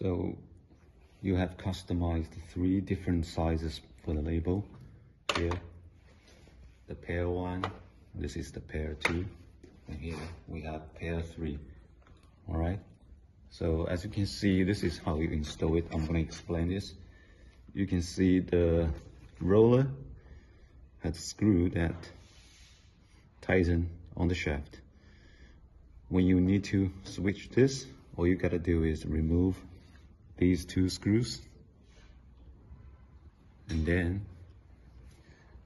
So you have customized 3 different sizes for the label. Here, the pair 1, this is the pair 2, and here we have pair 3. Alright, so as you can see, this is how you install it. I'm going to explain this. You can see the roller has a screw that tighten on the shaft. When you need to switch this, all you gotta do is remove these 2 screws, and then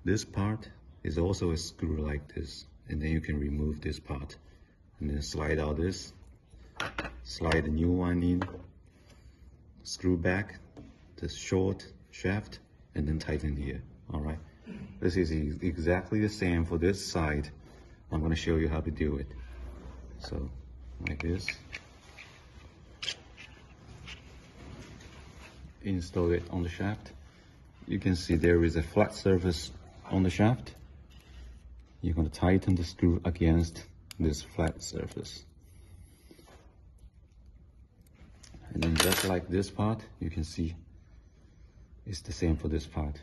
this part is also a screw like this, and then you can remove this part and then slide out this, slide the new one in, screw back the short shaft, and then tighten here. All right, this is exactly the same for this side. I'm going to show you how to do it. So like this, install it on the shaft. You can see there is a flat surface on the shaft. You're going to tighten the screw against this flat surface, and then just like this part, you can see it's the same for this part.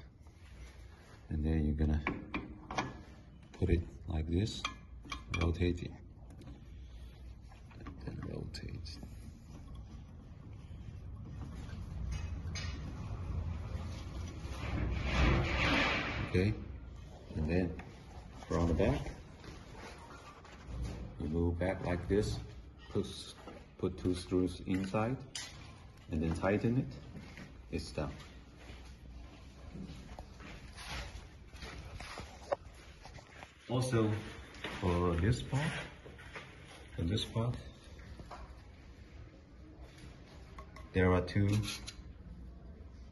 And then you're gonna put it like this, rotate it, and then rotate. Okay, and then from the back, you move back like this, put 2 screws inside, and then tighten it. It's done. Also, for this part, there are 2